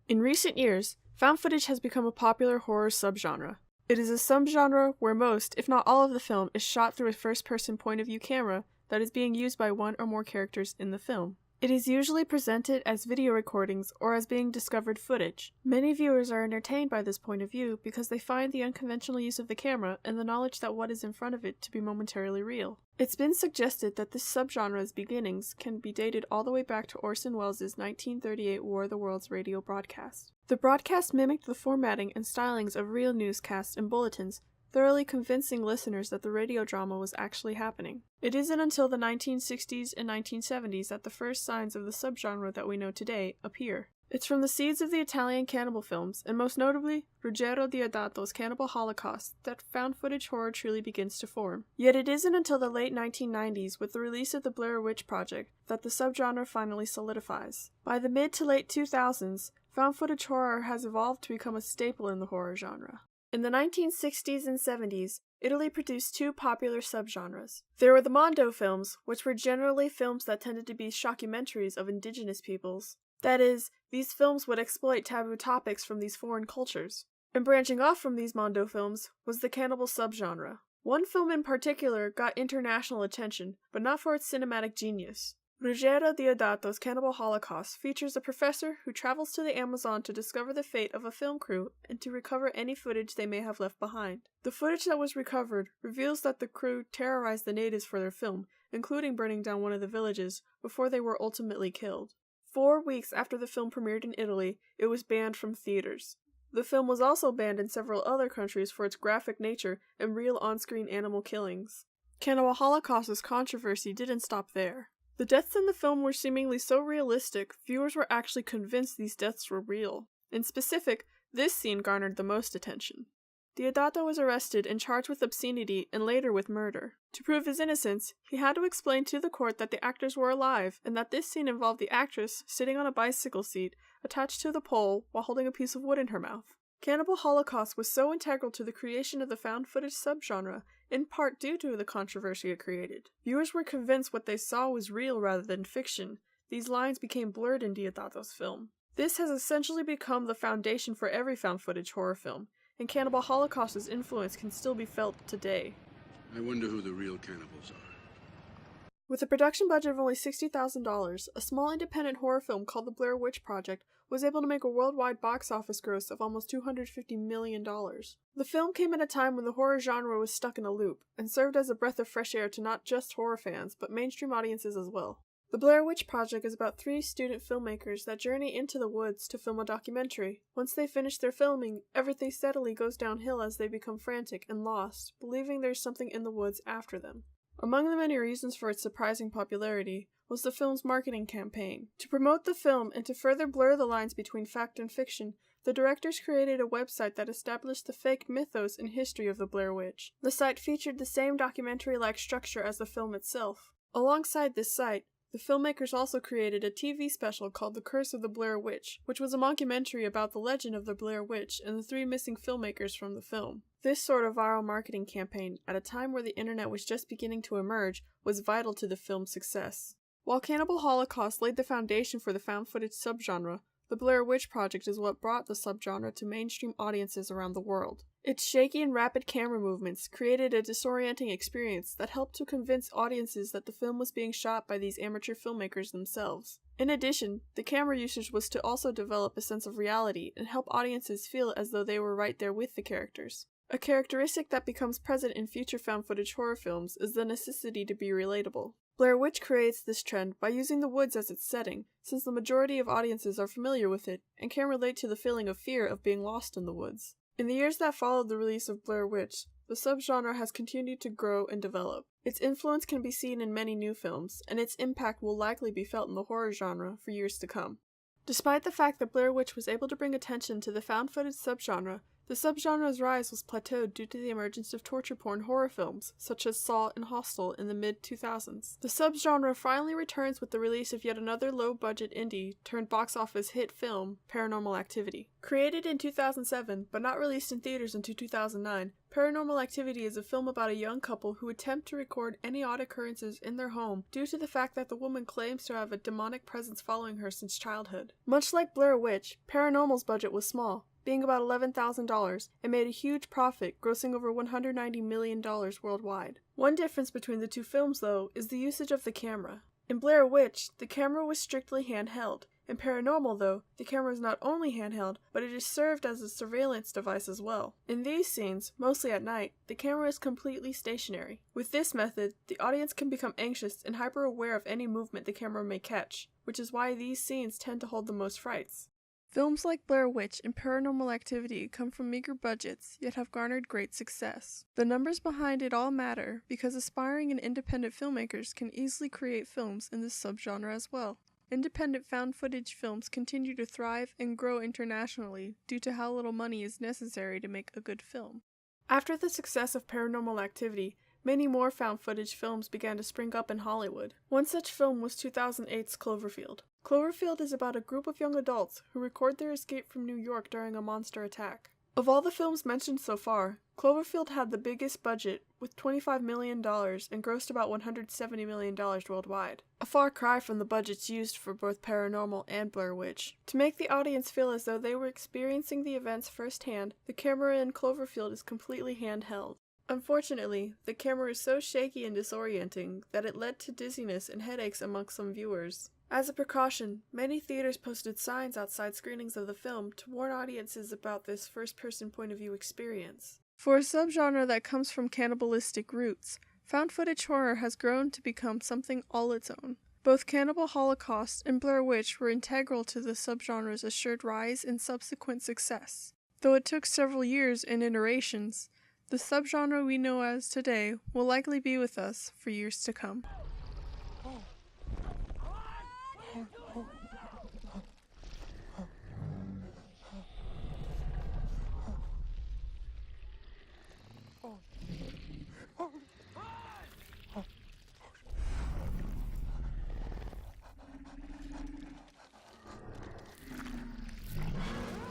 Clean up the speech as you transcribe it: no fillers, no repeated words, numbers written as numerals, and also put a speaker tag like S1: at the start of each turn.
S1: In recent years, found footage has become a popular horror subgenre. It is a subgenre where most, if not all of the film is shot through a first-person point-of-view camera that is being used by one or more characters in the film. It is usually presented as video recordings or as being discovered footage. Many viewers are entertained by this point of view because they find the unconventional use of the camera and the knowledge that what is in front of it to be momentarily real. It's been suggested that this subgenre's beginnings can be dated all the way back to Orson Welles' 1938 War of the Worlds radio broadcast. The broadcast mimicked the formatting and stylings of real newscasts and bulletins, thoroughly convincing listeners that the radio drama was actually happening. It isn't until the 1960s and 1970s that the first signs of the subgenre that we know today appear. It's from the seeds of the Italian cannibal films, and most notably, Ruggero Deodato's Cannibal Holocaust, that found footage horror truly begins to form. Yet it isn't until the late 1990s, with the release of the Blair Witch Project, that the subgenre finally solidifies. By the mid to late 2000s, found footage horror has evolved to become a staple in the horror genre. In the 1960s and 70s, Italy produced two popular subgenres. There were the Mondo films, which were generally films that tended to be shockumentaries of indigenous peoples. That is, these films would exploit taboo topics from these foreign cultures. And branching off from these Mondo films was the cannibal subgenre. One film in particular got international attention, but not for its cinematic genius. Ruggero Deodato's Cannibal Holocaust features a professor who travels to the Amazon to discover the fate of a film crew and to recover any footage they may have left behind. The footage that was recovered reveals that the crew terrorized the natives for their film, including burning down one of the villages, before they were ultimately killed. 4 weeks after the film premiered in Italy, it was banned from theaters. The film was also banned in several other countries for its graphic nature and real on-screen animal killings. Cannibal Holocaust's controversy didn't stop there. The deaths in the film were seemingly so realistic, viewers were actually convinced these deaths were real. In specific, this scene garnered the most attention. Deodato was arrested and charged with obscenity and later with murder. To prove his innocence, he had to explain to the court that the actors were alive and that this scene involved the actress sitting on a bicycle seat attached to the pole while holding a piece of wood in her mouth. Cannibal Holocaust was so integral to the creation of the found footage subgenre, in part due to the controversy it created. Viewers were convinced what they saw was real rather than fiction. These lines became blurred in Deodato's film. This has essentially become the foundation for every found footage horror film, and Cannibal Holocaust's influence can still be felt today.
S2: I wonder who the real cannibals are.
S1: With a production budget of only $60,000, a small independent horror film called The Blair Witch Project was able to make a worldwide box office gross of almost $250 million. The film came at a time when the horror genre was stuck in a loop, and served as a breath of fresh air to not just horror fans, but mainstream audiences as well. The Blair Witch Project is about 3 student filmmakers that journey into the woods to film a documentary. Once they finish their filming, everything steadily goes downhill as they become frantic and lost, believing there's something in the woods after them. Among the many reasons for its surprising popularity was the film's marketing campaign. To promote the film and to further blur the lines between fact and fiction, the directors created a website that established the fake mythos and history of the Blair Witch. The site featured the same documentary-like structure as the film itself. Alongside this site, the filmmakers also created a TV special called The Curse of the Blair Witch, which was a mockumentary about the legend of the Blair Witch and the 3 missing filmmakers from the film. This sort of viral marketing campaign, at a time where the internet was just beginning to emerge, was vital to the film's success. While Cannibal Holocaust laid the foundation for the found footage subgenre, the Blair Witch Project is what brought the subgenre to mainstream audiences around the world. Its shaky and rapid camera movements created a disorienting experience that helped to convince audiences that the film was being shot by these amateur filmmakers themselves. In addition, the camera usage was to also develop a sense of reality and help audiences feel as though they were right there with the characters. A characteristic that becomes present in future found footage horror films is the necessity to be relatable. Blair Witch creates this trend by using the woods as its setting, since the majority of audiences are familiar with it and can relate to the feeling of fear of being lost in the woods. In the years that followed the release of Blair Witch, the subgenre has continued to grow and develop. Its influence can be seen in many new films, and its impact will likely be felt in the horror genre for years to come. Despite the fact that Blair Witch was able to bring attention to the found footage subgenre, The subgenre's rise was plateaued due to the emergence of torture porn horror films, such as Saw and Hostel in the mid-2000s. The subgenre finally returns with the release of yet another low-budget indie turned box office hit film, Paranormal Activity. Created in 2007, but not released in theaters until 2009, Paranormal Activity is a film about a young couple who attempt to record any odd occurrences in their home due to the fact that the woman claims to have a demonic presence following her since childhood. Much like Blair Witch, Paranormal's budget was small, being about $11,000, and made a huge profit, grossing over $190 million worldwide. One difference between the two films, though, is the usage of the camera. In Blair Witch, the camera was strictly handheld. In Paranormal, though, the camera is not only handheld, but it is served as a surveillance device as well. In these scenes, mostly at night, the camera is completely stationary. With this method, the audience can become anxious and hyper-aware of any movement the camera may catch, which is why these scenes tend to hold the most frights. Films like Blair Witch and Paranormal Activity come from meager budgets, yet have garnered great success. The numbers behind it all matter, because aspiring and independent filmmakers can easily create films in this subgenre as well. Independent found footage films continue to thrive and grow internationally due to how little money is necessary to make a good film. After the success of Paranormal Activity, many more found footage films began to spring up in Hollywood. One such film was 2008's Cloverfield. Cloverfield is about a group of young adults who record their escape from New York during a monster attack. Of all the films mentioned so far, Cloverfield had the biggest budget, with $25 million, and grossed about $170 million worldwide. A far cry from the budgets used for both Paranormal and Blair Witch. To make the audience feel as though they were experiencing the events firsthand, the camera in Cloverfield is completely handheld. Unfortunately, the camera is so shaky and disorienting that it led to dizziness and headaches amongst some viewers. As a precaution, many theaters posted signs outside screenings of the film to warn audiences about this first-person point-of-view experience. For a subgenre that comes from cannibalistic roots, found footage horror has grown to become something all its own. Both Cannibal Holocaust and Blair Witch were integral to the subgenre's assured rise and subsequent success. Though it took several years and iterations, the subgenre we know as today will likely be with us for years to come.